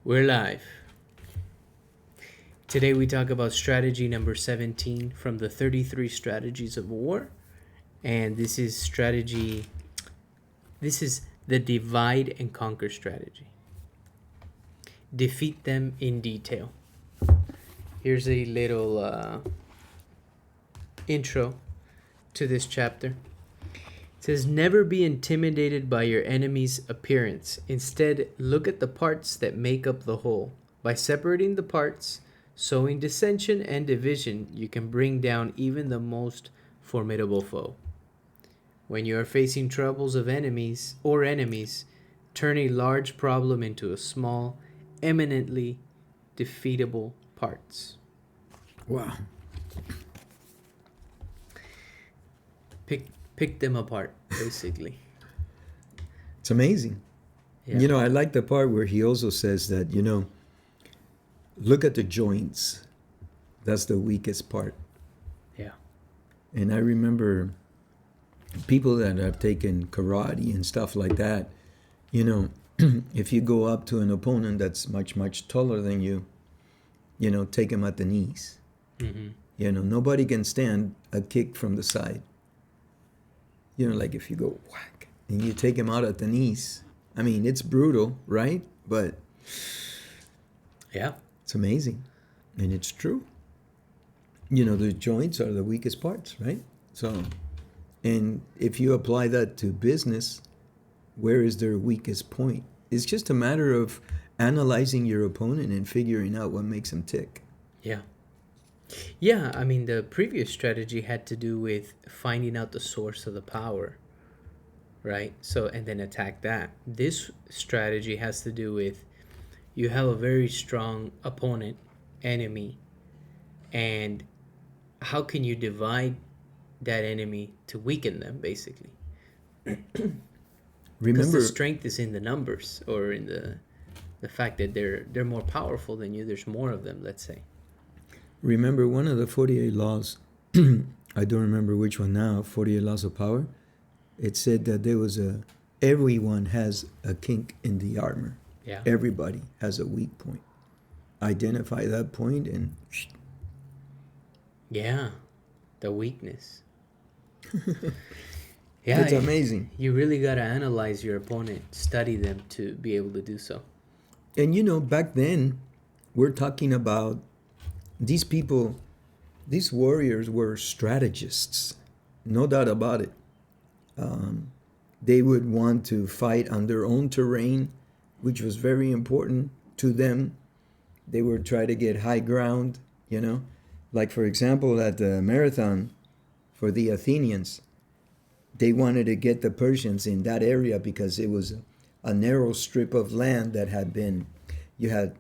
We're live. Today we talk about strategy number 17 from the 33 strategies of war. And this is the divide and conquer strategy. Defeat them in detail. Here's a little intro to this chapter. It says, never be intimidated by your enemy's appearance. Instead, look at the parts that make up the whole. By separating the parts, sowing dissension and division, you can bring down even the most formidable foe. When you are facing troubles of enemies, turn a large problem into a small, eminently defeatable parts. Wow. Pick them apart, basically. It's amazing. Yeah. I like the part where he also says that, look at the joints. That's the weakest part. Yeah. And I remember people that have taken karate and stuff like that, if you go up to an opponent that's much, much taller than you, take him at the knees. Mm-hmm. Nobody can stand a kick from the side. Like if you go whack and you take him out at the knees. I mean, it's brutal, right? But Yeah. it's amazing. And it's true. The joints are the weakest parts, right? So, and if you apply that to business, where is their weakest point? It's just a matter of analyzing your opponent and figuring out what makes them tick. Yeah. Yeah, I mean, the previous strategy had to do with finding out the source of the power, right? So, and then attack that. This strategy has to do with you have a very strong opponent, enemy, and how can you divide that enemy to weaken them, basically? Because Remember, the strength is in the numbers, or in the fact that they're more powerful than you. There's more of them, let's say. remember one of the 48 laws, I don't remember which one now, 48 laws of power. It said that everyone has a kink in the armor. Yeah. Everybody has a weak point. Identify that point and Yeah, the weakness. Yeah, it's amazing. You really got to analyze your opponent, study them to be able to do so. And back then, we're talking about these people, these warriors were strategists, no doubt about it. They would want to fight on their own terrain, which was very important to them. They would try to get high ground, Like, for example, at the marathon for the Athenians, they wanted to get the Persians in that area because it was a narrow strip of land that you had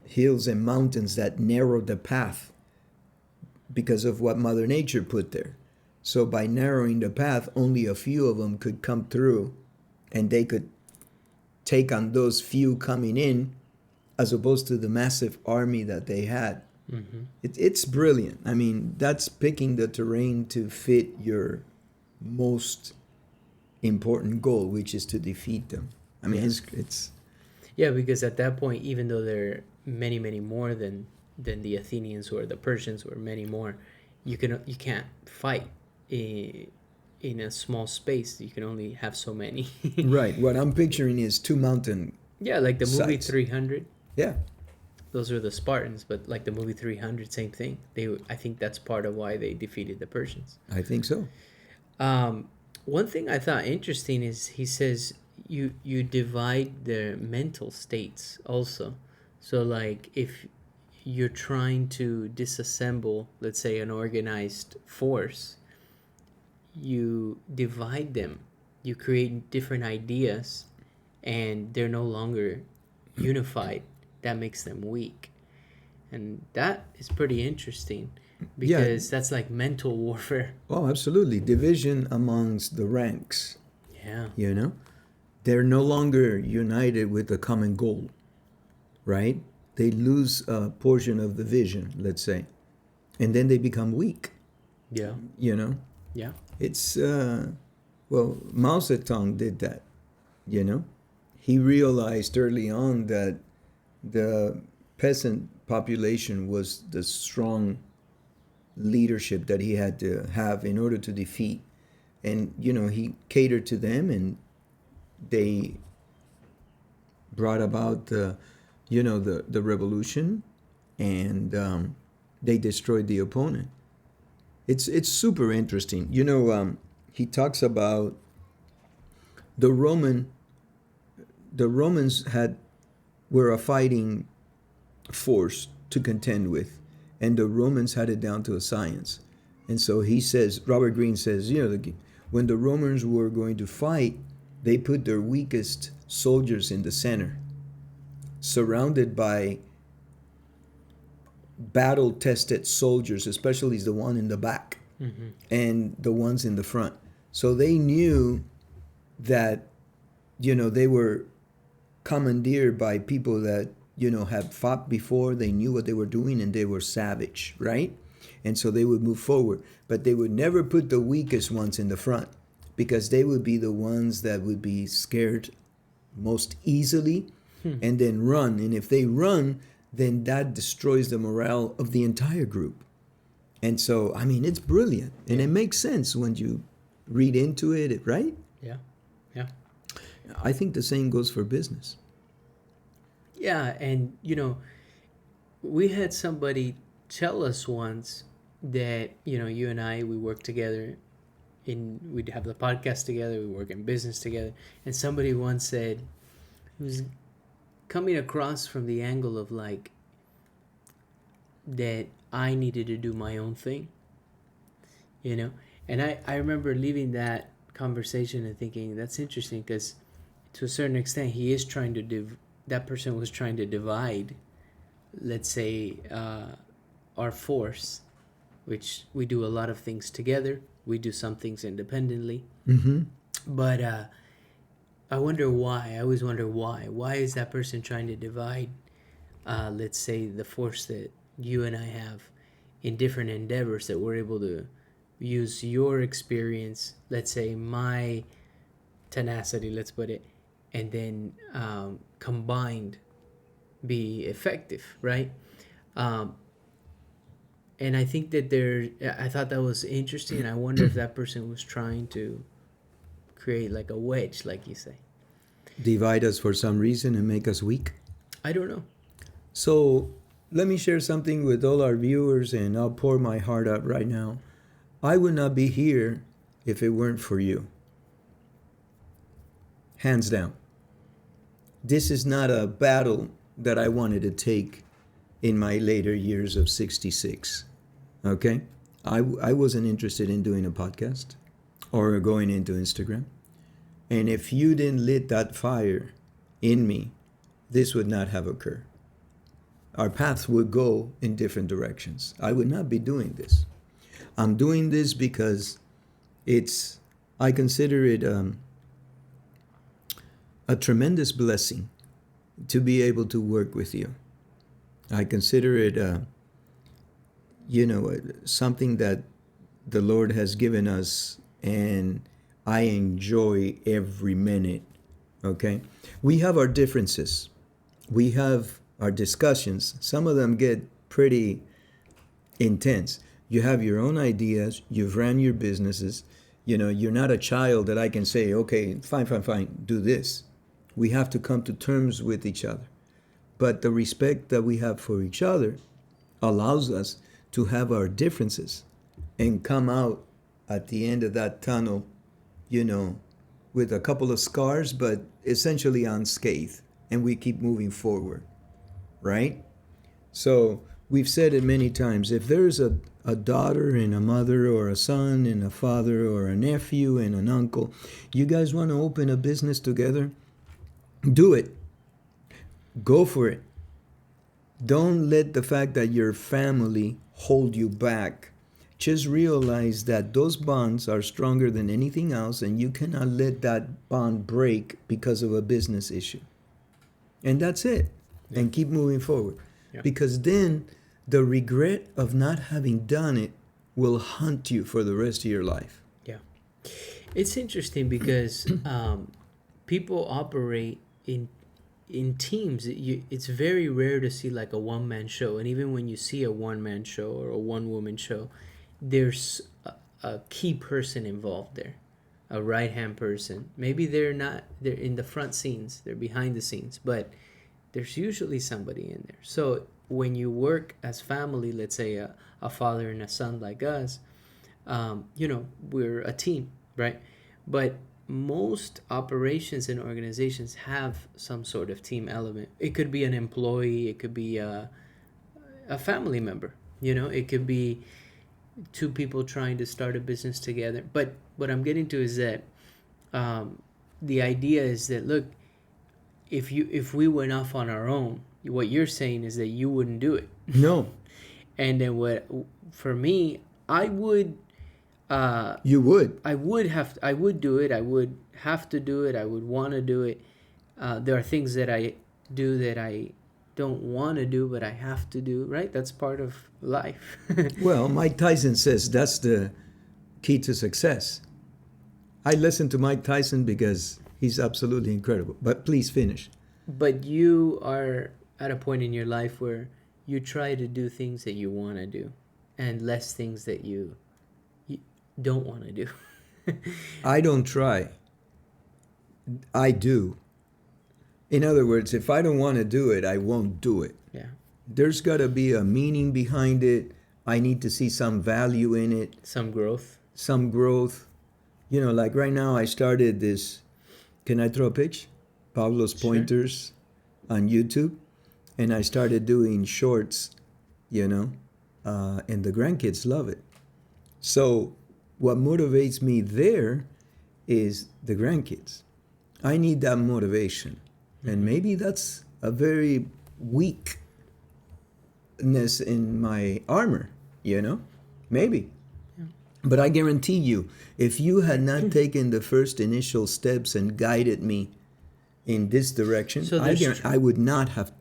hills and mountains that narrowed the path because of what Mother Nature put there. So by narrowing the path, only a few of them could come through, and they could take on those few coming in, as opposed to the massive army that they had. Mm-hmm. It's brilliant. I mean, that's picking the terrain to fit your most important goal, which is to defeat them. I mean, it's Yeah, because at that point, even though there are many, many more than the Athenians or the Persians, or many more, you can't fight in a small space. You can only have so many. right. What I'm picturing is two mountain. Yeah, like the movie sides. 300. Yeah. Those are the Spartans, but like the movie 300, same thing. I think that's part of why they defeated the Persians. I think so. One thing I thought interesting is he says you divide their mental states also. So like if you're trying to disassemble, let's say, an organized force, you divide them. You create different ideas, and they're no longer unified. That makes them weak. And that is pretty interesting, because that's like mental warfare. Oh, absolutely. Division amongst the ranks. Yeah. They're no longer united with a common goal, right? They lose a portion of the vision, let's say, and then they become weak. Yeah. Yeah. It's well, Mao Zedong did that. He realized early on that the peasant population was the strong leadership that he had to have in order to defeat. And, he catered to them, and they brought about the revolution, and they destroyed the opponent. It's super interesting. He talks about the Romans were a fighting force to contend with, and the Romans had it down to a science. And so he says, Robert Greene says, when the Romans were going to fight, they put their weakest soldiers in the center, surrounded by battle-tested soldiers, especially the one in the back, and the ones in the front. So they knew that, they were commandeered by people that, had fought before. They knew what they were doing, and they were savage, right? And so they would move forward. But they would never put the weakest ones in the front, because they would be the ones that would be scared most easily and then run. And if they run, then that destroys the morale of the entire group. And so, it's brilliant. And it makes sense when you read into it, right? Yeah. Yeah. I think the same goes for business. Yeah. And, we had somebody tell us once that, you and I, we work together, we'd have the podcast together, we work in business together. And somebody once said, it was coming across from the angle of like, that I needed to do my own thing, And I remember leaving that conversation and thinking, that's interesting, because to a certain extent, he is trying to that person was trying to divide, let's say, our force, which we do a lot of things together. We do some things independently. Mm-hmm. But I wonder why. I always wonder why. Why is that person trying to divide, let's say, the force that you and I have in different endeavors, that we're able to use your experience, let's say my tenacity, let's put it, and then combined be effective, right? And I think that I thought that was interesting, and I wonder if that person was trying to create like a wedge, like you say. Divide us for some reason and make us weak? I don't know. So let me share something with all our viewers, and I'll pour my heart out right now. I would not be here if it weren't for you. Hands down. This is not a battle that I wanted to take in my later years of 66. Okay? I wasn't interested in doing a podcast or going into Instagram. And if you didn't lit that fire in me, this would not have occurred. Our paths would go in different directions. I would not be doing this. I'm doing this because I consider it a tremendous blessing to be able to work with you. I consider it, something that the Lord has given us, and I enjoy every minute. Okay? We have our differences. We have our discussions. Some of them get pretty intense. You have your own ideas. You've ran your businesses. You're not a child that I can say, okay, fine, do this. We have to come to terms with each other. But the respect that we have for each other allows us to have our differences and come out at the end of that tunnel, with a couple of scars, but essentially unscathed. And we keep moving forward, right? So we've said it many times. If there's a daughter and a mother, or a son and a father, or a nephew and an uncle, you guys want to open a business together? Do it. Go for it. Don't let the fact that your family hold you back. Just realize that those bonds are stronger than anything else, and you cannot let that bond break because of a business issue. And that's it. Yeah. And keep moving forward. Yeah. Because then the regret of not having done it will haunt you for the rest of your life. Yeah. It's interesting because people operate in in teams, it's very rare to see like a one-man show. And even when you see a one-man show or a one-woman show, there's a key person involved there, a right-hand person. Maybe they're in the front scenes, they're behind the scenes, but there's usually somebody in there. So when you work as family, let's say a father and a son like us, we're a team, right? But most operations and organizations have some sort of team element. It could be an employee, it could be a family member, it could be two people trying to start a business together. But what I'm getting to is that the idea is that, look, if we went off on our own, what you're saying is that you wouldn't do it. No. And then for me, I would. You would. I would do it. I would have to do it. I would want to do it. There are things that I do that I don't want to do, but I have to do, right? That's part of life. Well, Mike Tyson says that's the key to success. I listen to Mike Tyson because he's absolutely incredible. But please finish. But you are at a point in your life where you try to do things that you want to do and less things that you don't want to do. I don't try. I do. In other words, if I don't want to do it, I won't do it. Yeah. There's got to be a meaning behind it. I need to see some value in it. Some growth. Some growth. Like right now I started this, can I throw a pitch? Pablo's Pointers on YouTube. And I started doing shorts, and the grandkids love it. So what motivates me there is the grandkids. I need that motivation. And maybe that's a very weakness in my armor, Maybe. Yeah. But I guarantee you, if you had not taken the first initial steps and guided me in this direction, So I would not have,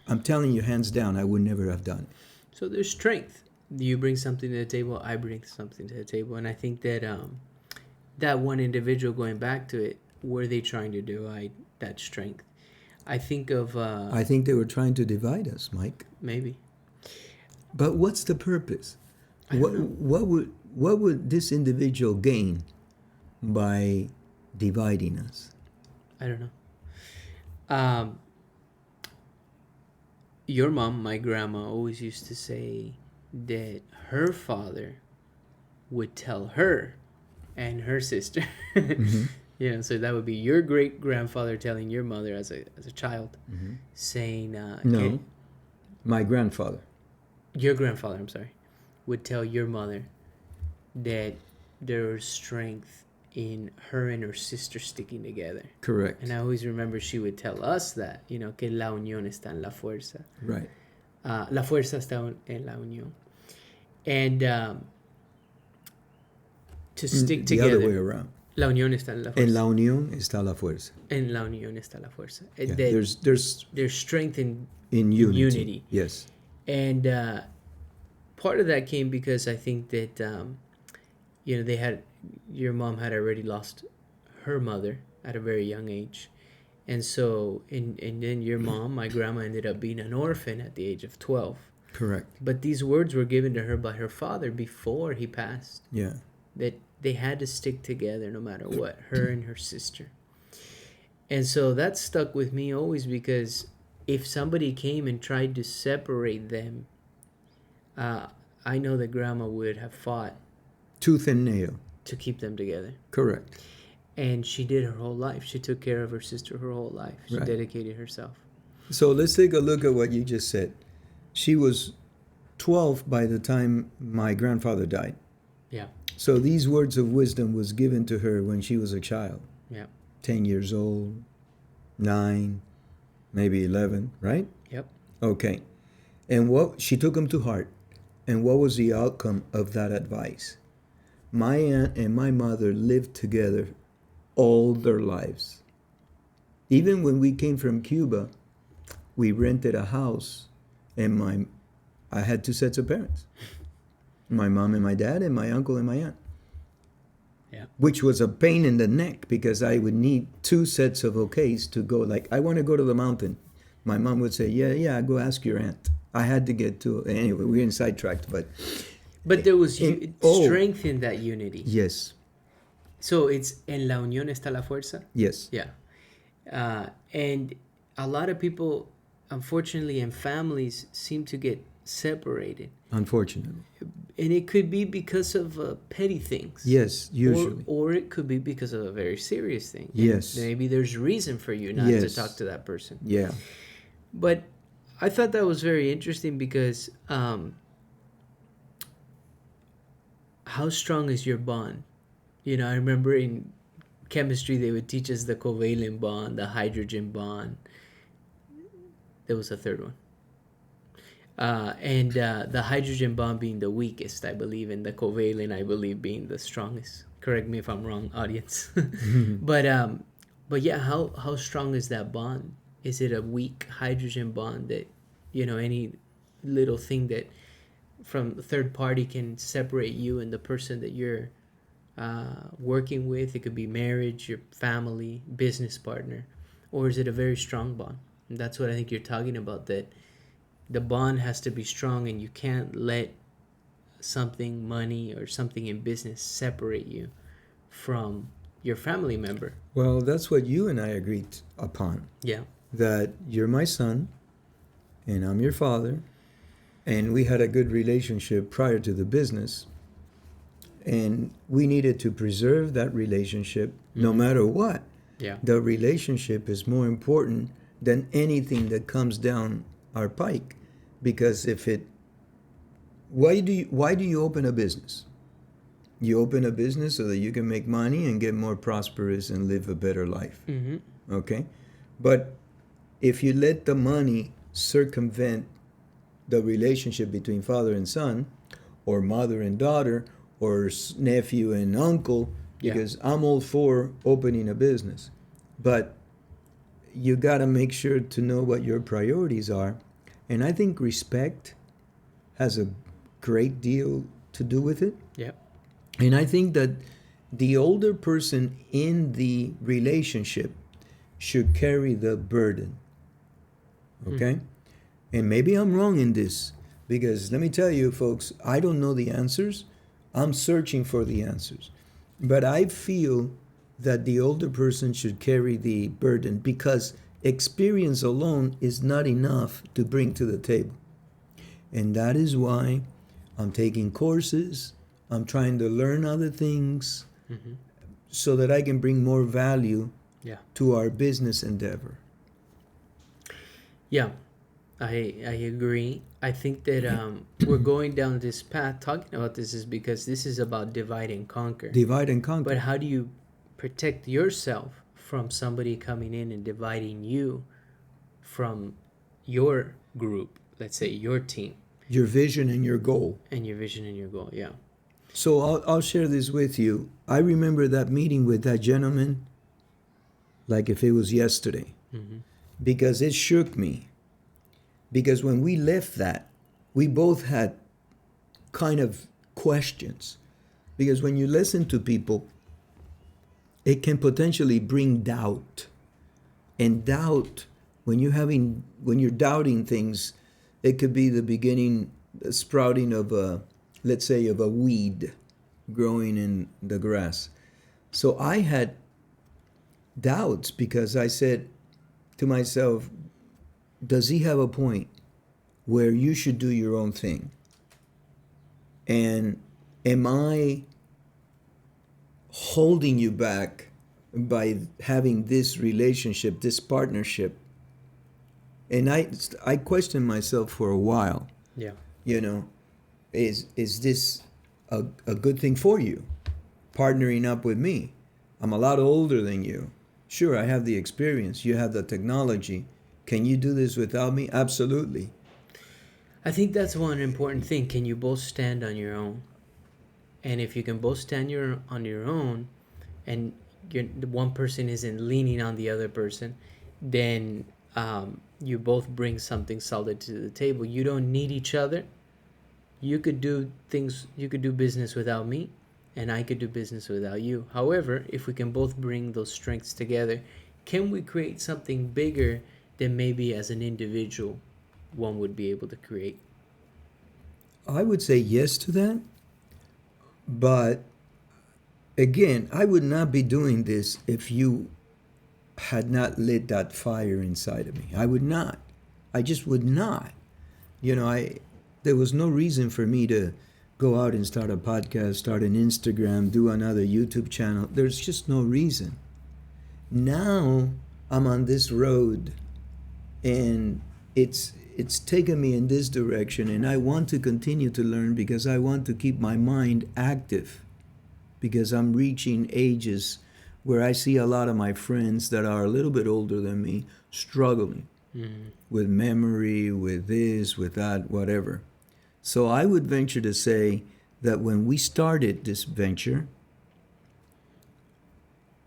I'm telling you hands down, I would never have done it. So there's strength. You bring something to the table, I bring something to the table. And I think that that one individual, going back to it, were they trying to divide that strength? I think of... I think they were trying to divide us, Mike. Maybe. But what's the purpose? What would this individual gain by dividing us? I don't know. Your mom, my grandma, always used to say that her father would tell her and her sister. Mm-hmm. So that would be your great grandfather telling your mother as a child, saying no, my grandfather. Your grandfather, I'm sorry, would tell your mother that there was strength in her and her sister sticking together. Correct. And I always remember she would tell us that, que la unión está en la fuerza. Right. La fuerza está en la unión. And to stick together. The other way around. La unión está en la fuerza. En la unión está la fuerza. En la unión está la fuerza. Yeah, there's strength in unity. Yes. And part of that came because I think that your mom had already lost her mother at a very young age. And so, and then your mom, my grandma, ended up being an orphan at the age of 12. Correct. But these words were given to her by her father before he passed. Yeah. That they had to stick together no matter what, her and her sister. And so that stuck with me always, because if somebody came and tried to separate them, I know that grandma would have fought tooth and nail to keep them together. Correct. And she did her whole life. She took care of her sister her whole life. She dedicated herself. So let's take a look at what you just said. She was 12 by the time my grandfather died. Yeah. So these words of wisdom was given to her when she was a child. Yeah. 10 years old, 9, maybe 11, right? Yep. Okay. And she took them to heart. And what was the outcome of that advice? My aunt and my mother lived together all their lives. Even when we came from Cuba, we rented a house, and I had 2 sets of parents. My mom and my dad, and my uncle and my aunt. Yeah. which was a pain in the neck because I would need two sets of okays to go. Like, I want to go to the mountain. My mom would say, yeah, go ask your aunt. I had to get to, anyway, we're in sidetracked, but But there was oh, strength in that unity. yes, So it's en la unión está la fuerza. yes, Yeah. And a lot of people, unfortunately, in families seem to get separated. unfortunately. And it could be because of petty things. Yes, usually. Or it could be because of a very serious thing. And Yes. maybe there's reason for you not to Yes. talk to that person. Yeah. But I thought that was very interesting because how strong is your bond? You know, I remember in chemistry they would teach us the covalent bond, the hydrogen bond. There was a third one. And the hydrogen bond being the weakest, I believe, and the covalent, I believe, being the strongest. Correct me if I'm wrong, audience. But yeah, how strong is that bond? Is it a weak hydrogen bond that, you know, any little thing that from a third party can separate you and the person that you're working with? It could be marriage, your family, business partner, or is it a very strong bond? And that's what I think you're talking about, that the bond has to be strong and you can't let something, money or something in business, separate you from your family member. Well, that's what you and I agreed upon. Yeah. That you're my son and I'm your father, and we had a good relationship prior to the business, and we needed to preserve that relationship no matter what. Yeah. The relationship is more important than anything that comes down our pike, because if it why do you open a business? You open a business so that you can make money and get more prosperous and live a better life. Okay? But if you let the money circumvent the relationship between father and son, or mother and daughter, or nephew and uncle, because I'm all for opening a business, but you got to make sure to know what your priorities are. And I think respect has a great deal to do with it. Yeah. And I think that the older person in the relationship should carry the burden. Okay? And maybe I'm wrong in this, because let me tell you, folks, I don't know the answers. I'm searching for the answers. But I feel that the older person should carry the burden, because experience alone is not enough to bring to the table. And that is why I'm taking courses, I'm trying to learn other things so that I can bring more value to our business endeavor. Yeah, I agree. I think that we're going down this path talking about this is because this is about divide and conquer. Divide and conquer. But how do you protect yourself from somebody coming in and dividing you from your group, let's say your team? Your vision and your goal. And your vision and your goal, yeah. So I'll share this with you. I remember that meeting with that gentleman like if it was yesterday, because it shook me. Because when we left that, we both had kind of questions. Because when you listen to people, it can potentially bring doubt. And doubt, when you're doubting things, it could be the beginning, the sprouting of let's say, of a weed growing in the grass. So I had doubts because I said to myself, does he have a point where you should do your own thing? And am I holding you back by having this relationship, this partnership? And I questioned myself for a while. Yeah. You know, is this a good thing for you? Partnering up with me. I'm a lot older than you. Sure, I have the experience. You have the technology. Can you do this without me? Absolutely. I think that's one important thing. Can you both stand on your own? And if you can both stand on your own, and the one person isn't leaning on the other person, then you both bring something solid to the table. You don't need each other. You could do things. You could do business without me, and I could do business without you. However, if we can both bring those strengths together, can we create something bigger than maybe as an individual one would be able to create? I would say yes to that, but again, I would not be doing this if you had not lit that fire inside of me. I would not. I just would not. I there was no reason for me to go out and start a podcast, start an Instagram, do another YouTube channel. There's just no reason. Now I'm on this road and it's taken me in this direction, and I want to continue to learn because I want to keep my mind active, because I'm reaching ages where I see a lot of my friends that are a little bit older than me struggling with memory, with this, with that, whatever. So I would venture to say that when we started this venture,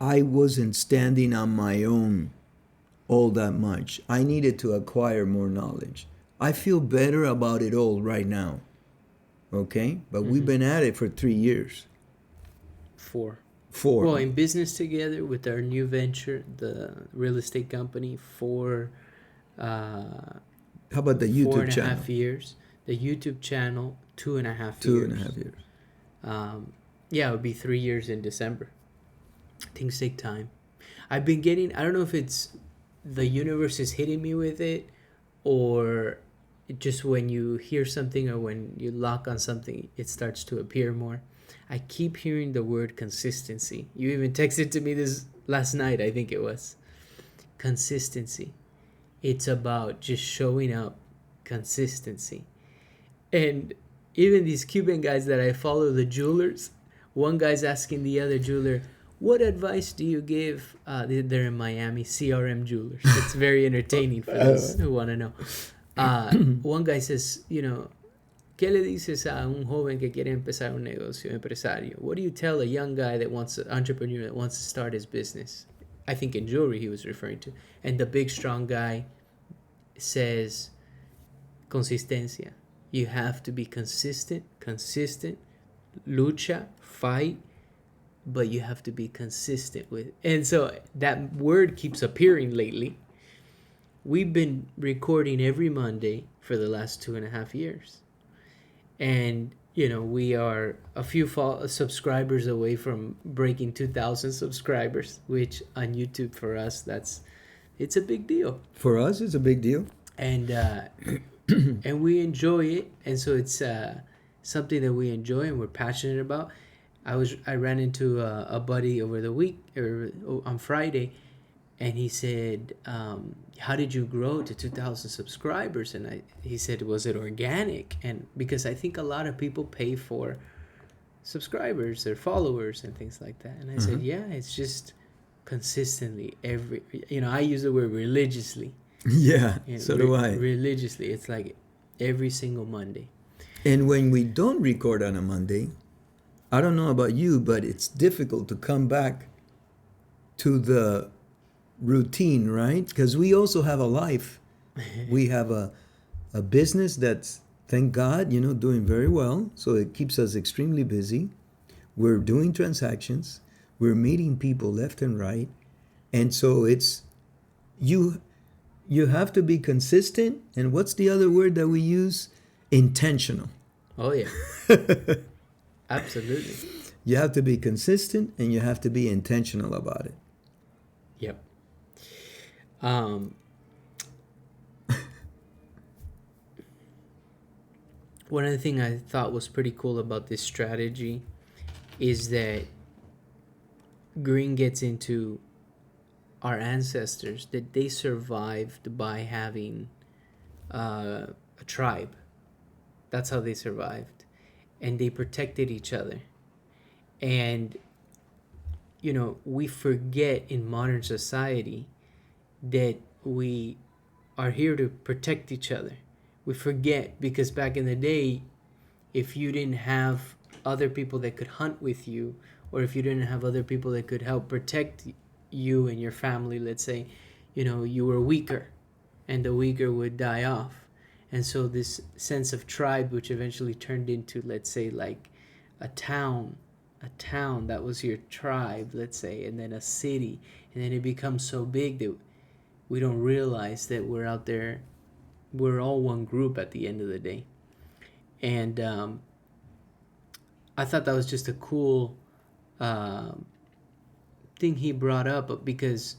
I wasn't standing on my own all that much. I needed to acquire more knowledge. I feel better about it all right now. Okay? But we've been at it for 3 years. 4. 4. Well, in business together with our new venture, the real estate company, How about the YouTube channel? 4.5 years. The YouTube channel, 2.5 Two years. 2.5 years. Yeah, it would be 3 years in December. Things take time. I've been getting, I don't know if it's the universe is hitting me with it, or just when you hear something or when you lock on something, it starts to appear more. I keep hearing the word consistency. You even texted to me this last night, I think it was. Consistency. It's about just showing up. Consistency. And even these Cuban guys that I follow, the jewelers, one guy's asking the other jeweler, what advice do you give? They're in Miami, CRM Jewelers. It's very entertaining for those who want to know. One guy says, ¿qué le dices a un joven que quiere empezar un negocio, empresario? What do you tell a young guy that wants, an entrepreneur that wants to start his business? I think in jewelry he was referring to. And the big, strong guy says, consistencia. You have to be consistent, lucha, fight, but you have to be consistent with it. And so that word keeps appearing lately. We've been recording every Monday for the last 2.5 years. And, we are a few subscribers away from breaking 2,000 subscribers, which on YouTube for us, it's a big deal. For us, it's a big deal. And and we enjoy it. And so it's something that we enjoy and we're passionate about. I ran into a buddy over the week or on Friday, and he said, how did you grow to 2,000 subscribers? And he said, was it organic? And because I think a lot of people pay for subscribers or followers and things like that. And I said, yeah, it's just consistently I use the word religiously. Yeah, so do I. Religiously. It's like every single Monday. And when we don't record on a Monday, I don't know about you, but it's difficult to come back to the routine, right? Because we also have a life. We have a business that's, thank God, doing very well. So it keeps us extremely busy. We're doing transactions. We're meeting people left and right. And so it's, you have to be consistent. And what's the other word that we use? Intentional. Oh, yeah. Absolutely. You have to be consistent and you have to be intentional about it. Yep. One of the things I thought was pretty cool about this strategy is that Greene gets into our ancestors, that they survived by having a tribe. That's how they survived. And they protected each other. And, we forget in modern society that we are here to protect each other. We forget because back in the day, if you didn't have other people that could hunt with you, or if you didn't have other people that could help protect you and your family, let's say, you were weaker and the weaker would die off. And so this sense of tribe, which eventually turned into, let's say, like a town a town that was your tribe, let's say, and then a city, and then it becomes so big that we don't realize that we're out there, we're all one group at the end of the day. And I thought that was just a cool uh, thing he brought up, because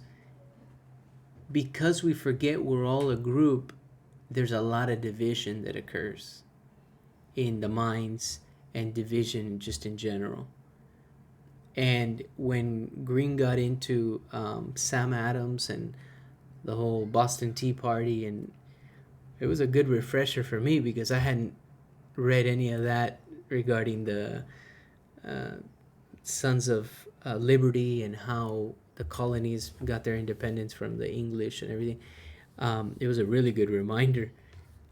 we forget we're all a group. There's a lot of division that occurs in the minds, and division just in general. And when Greene got into Sam Adams and the whole Boston Tea Party, and it was a good refresher for me because I hadn't read any of that regarding the uh, Sons of Liberty and how the colonies got their independence from the English and everything. It was a really good reminder.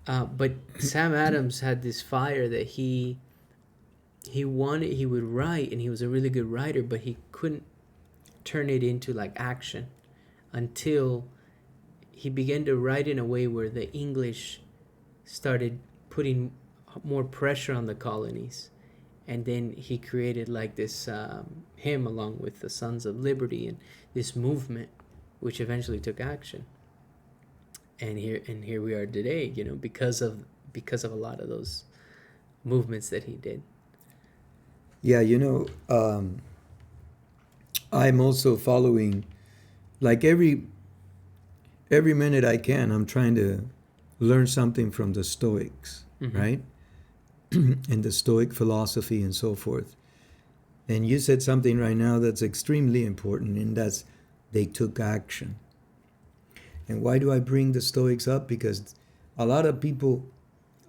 But Sam Adams had this fire that he would write, and he was a really good writer, but he couldn't turn it into like action until he began to write in a way where the English started putting more pressure on the colonies. And then he created like this hymn along with the Sons of Liberty and this movement, which eventually took action. And here we are today, because of a lot of those movements that he did. Yeah, I'm also following, like every minute I can, I'm trying to learn something from the Stoics, Mm-hmm. right? And the Stoic philosophy and so forth. And you said something right now that's extremely important, and that's they took action. And why do I bring the Stoics up? Because a lot of people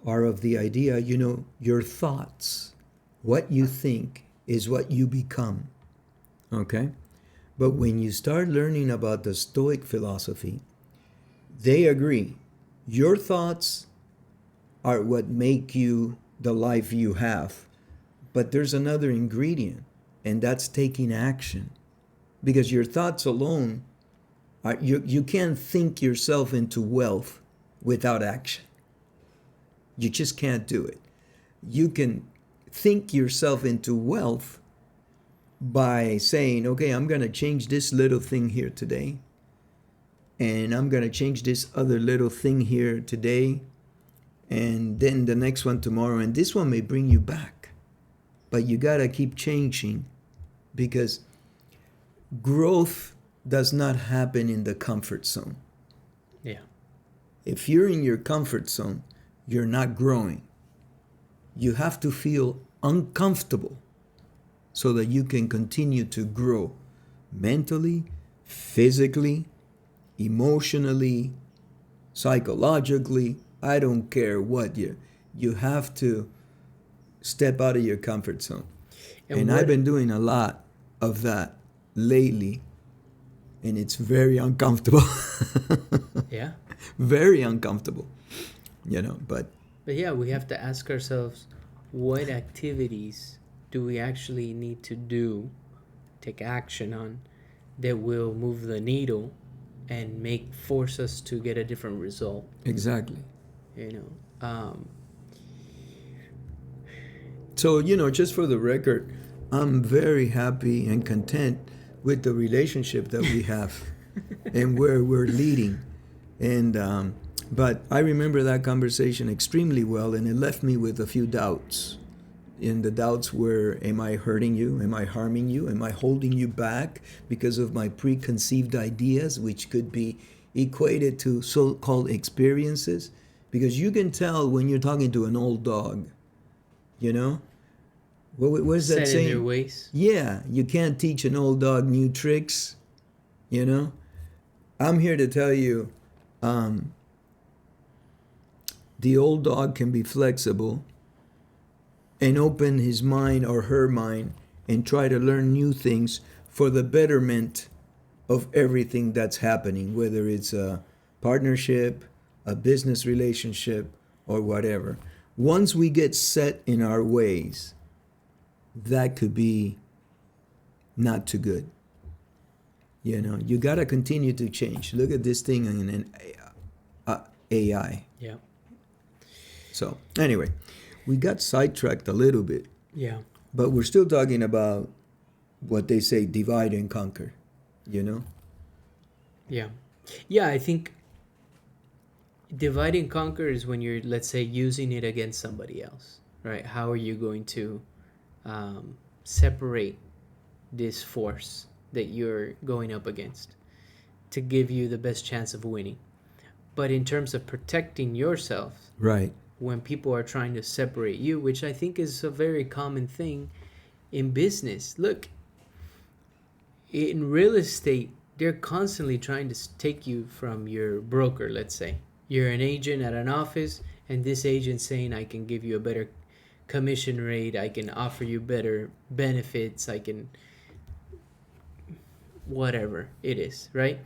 are of the idea, your thoughts, what you think is what you become. Okay? But when you start learning about the Stoic philosophy, they agree. Your thoughts are what make you the life you have. But there's another ingredient, and that's taking action. Because your thoughts alone, you can't think yourself into wealth without action. You just can't do it. You can think yourself into wealth by saying, okay, I'm going to change this little thing here today, and I'm going to change this other little thing here today, and then the next one tomorrow, and this one may bring you back. But you got to keep changing, because growth does not happen in the comfort zone. Yeah. If you're in your comfort zone, you're not growing. You have to feel uncomfortable so that you can continue to grow mentally, physically, emotionally, psychologically. I don't care what you have to step out of your comfort zone. And I've been doing a lot of that lately, and it's very uncomfortable. Yeah. Very uncomfortable, but yeah, we have to ask ourselves, what activities do we actually need to do, take action on, that will move the needle and force us to get a different result. Exactly. So, just for the record, I'm very happy and content with the relationship that we have and where we're leading. And but I remember that conversation extremely well, and it left me with a few doubts. And the doubts were, am I hurting you? Am I harming you? Am I holding you back because of my preconceived ideas, which could be equated to so-called experiences? Because you can tell when you're talking to an old dog, What is that saying? Set in their ways. Yeah, you can't teach an old dog new tricks, I'm here to tell you, the old dog can be flexible and open his mind or her mind and try to learn new things for the betterment of everything that's happening, whether it's a partnership, a business relationship, or whatever. Once we get set in our ways, that could be not too good. You got to continue to change. Look at this thing in AI. Yeah. So anyway, we got sidetracked a little bit. Yeah. But we're still talking about what they say, divide and conquer, you know? Yeah. Yeah, I think divide and conquer is when you're, let's say, using it against somebody else, right? How are you going to separate this force that you're going up against to give you the best chance of winning? But in terms of protecting yourself, Right. when people are trying to separate you, which I think is a very common thing in business. Look, in real estate, they're constantly trying to take you from your broker, let's say. You're an agent at an office, and this agent saying, I can give you a better commission rate, I can offer you better benefits, I can whatever it is, right?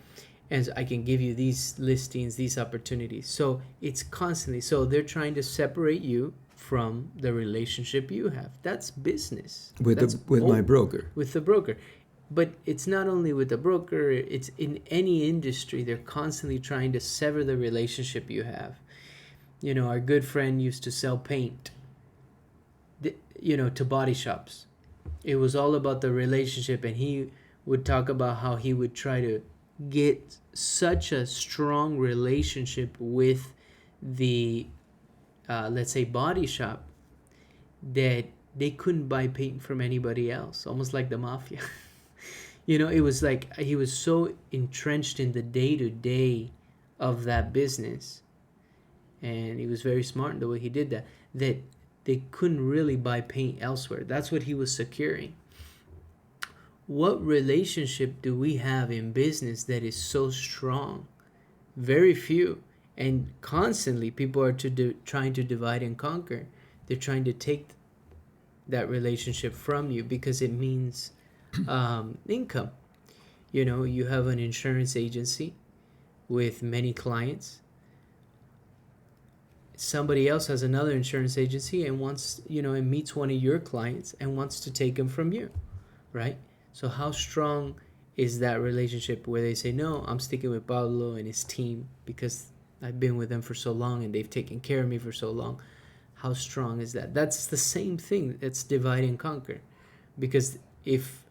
And I can give you these listings, these opportunities. So it's constantly, so they're trying to separate you from the relationship you have. That's business. That's With my broker. with the broker. But it's not only with the broker, it's in any industry. They're constantly trying to sever the relationship you have. You know, our good friend used to sell paint, to body shops. It was all about the relationship, and he would talk about how he would try to get such a strong relationship with the, let's say, body shop, that they couldn't buy paint from anybody else, almost like the mafia. It was like he was so entrenched in the day-to-day of that business, and he was very smart in the way he did that, that they couldn't really buy paint elsewhere. That's what he was securing. What relationship do we have in business that is so strong? Very few. And constantly people are trying to divide and conquer. They're trying to take that relationship from you because it means income. You have an insurance agency with many clients. Somebody else has another insurance agency and wants, and meets one of your clients and wants to take them from you, right? So how strong is that relationship where they say, no, I'm sticking with Pablo and his team because I've been with them for so long and they've taken care of me for so long? How strong is that? That's the same thing. That's divide and conquer. Because if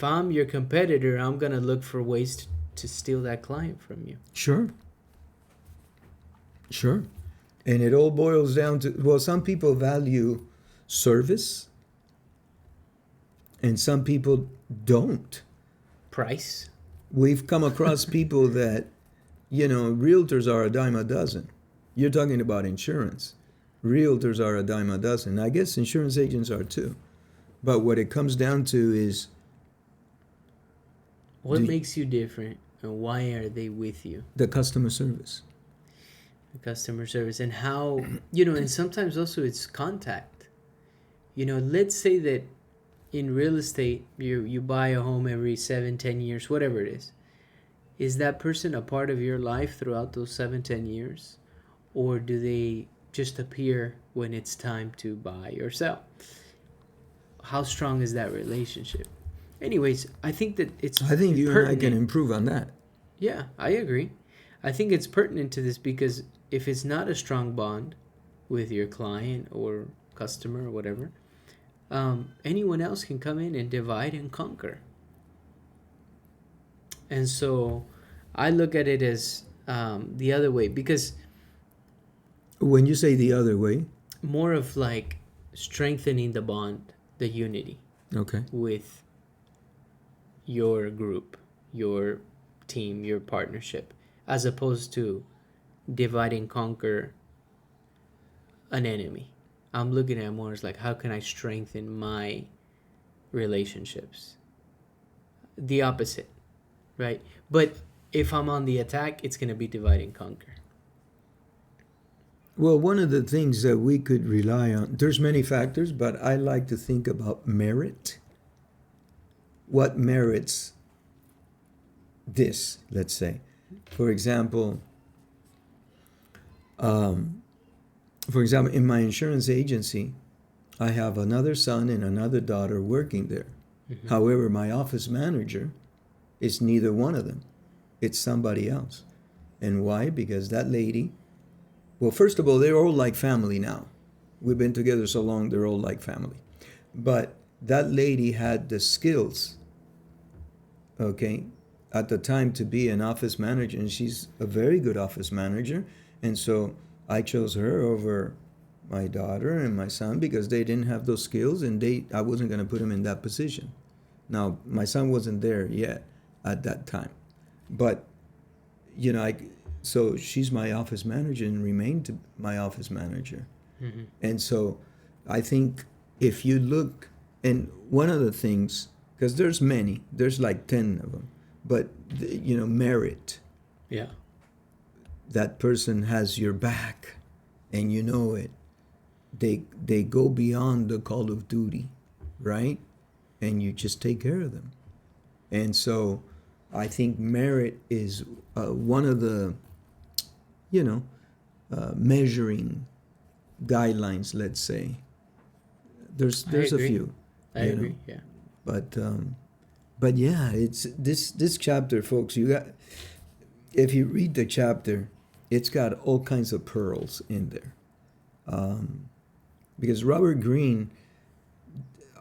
I'm your competitor, I'm going to look for ways to steal that client from you. Sure. And it all boils down to, well, some people value service and some people don't. Price. We've come across people that, realtors are a dime a dozen. You're talking about insurance. Realtors are a dime a dozen. I guess insurance agents are too. But what it comes down to is, what makes you different and why are they with you? The customer service. Customer service, and how, and sometimes also it's contact. Let's say that in real estate you buy a home every 7-10 years, whatever it is that person a part of your life throughout those 7-10 years, or do they just appear when it's time to buy or sell? How strong is that relationship? Anyways, I think you pertinent. And I can improve on that. Yeah, I agree. I think it's pertinent to this because if it's not a strong bond with your client or customer or whatever, anyone else can come in and divide and conquer. And so I look at it as the other way, because when you say the other way, more of like strengthening the bond, the unity, okay, with your group, your team, your partnership, as opposed to divide and conquer an enemy. I'm looking at it more as like, how can I strengthen my relationships? The opposite, right? But if I'm on the attack, it's going to be divide and conquer. Well, one of the things that we could rely on, there's many factors, but I like to think about merit. What merits this, let's say? For example, in my insurance agency, I have another son and another daughter working there. Mm-hmm. However, my office manager is neither one of them. It's somebody else. And why? Because that lady, well, first of all, they're all like family now. We've been together so long, they're all like family. But that lady had the skills, okay, at the time to be an office manager, and she's a very good office manager. And so I chose her over my daughter and my son because they didn't have those skills, and I wasn't going to put them in that position. Now, my son wasn't there yet at that time, but so she's my office manager and remained my office manager. Mm-hmm. And so I think if you look, and one of the things, because there's like 10 of them, but merit, Yeah. that person has your back and you know it. They go beyond the call of duty, right? And you just take care of them. And so I think merit is one of the measuring guidelines, let's say. There's a few. I agree. Yeah. But yeah, it's this chapter, folks. If you read the chapter, it's got all kinds of pearls in there. Because Robert Greene,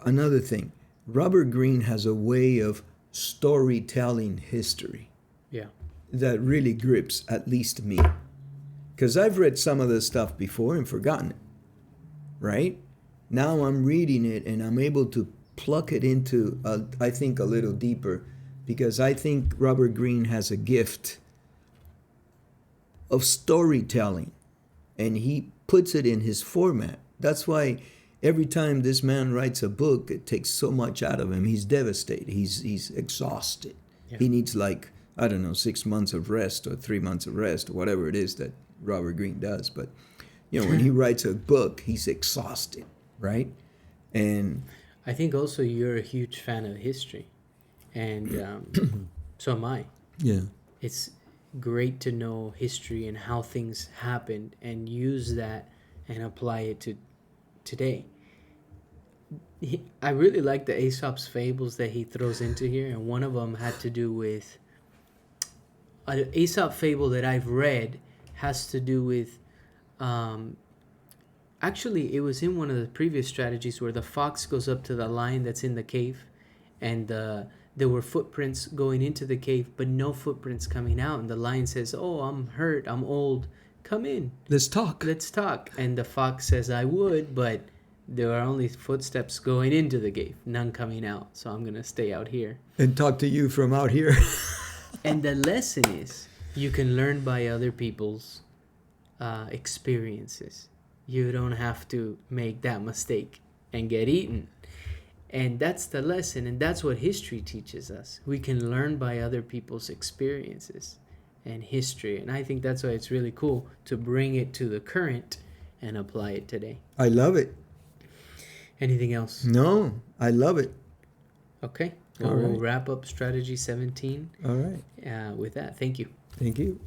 another thing, Robert Greene has a way of storytelling history. Yeah. That really grips at least me. Because I've read some of this stuff before and forgotten it, right? Now I'm reading it and I'm able to pluck it into, I think, a little deeper, because I think Robert Greene has a gift of storytelling, and he puts it in his format. That's why every time this man writes a book, it takes so much out of him. He's devastated. He's exhausted. Yeah. He needs 6 months of rest or 3 months of rest or whatever it is that Robert Greene does. But when he writes a book, he's exhausted, right? And I think also you're a huge fan of history, and so am I. Yeah. It's great to know history and how things happened and use that and apply it to today. I really like the Aesop's fables that he throws into here, and one of them had to do with an Aesop fable that I've read has to do with actually it was in one of the previous strategies where the fox goes up to the lion that's in the cave, and there were footprints going into the cave but no footprints coming out, and the lion says, "Oh, I'm hurt, I'm old, come in, let's talk." And the fox says, "I would, but there are only footsteps going into the cave, none coming out, so I'm gonna stay out here and talk to you from out here." And the lesson is you can learn by other people's experiences. You don't have to make that mistake and get eaten. And that's the lesson, and that's what history teaches us. We can learn by other people's experiences and history, and I think that's why it's really cool to bring it to the current and apply it today. I love it. Anything else? No, I love it. Okay, well, we'll wrap up strategy 17. All right. With that, thank you. Thank you.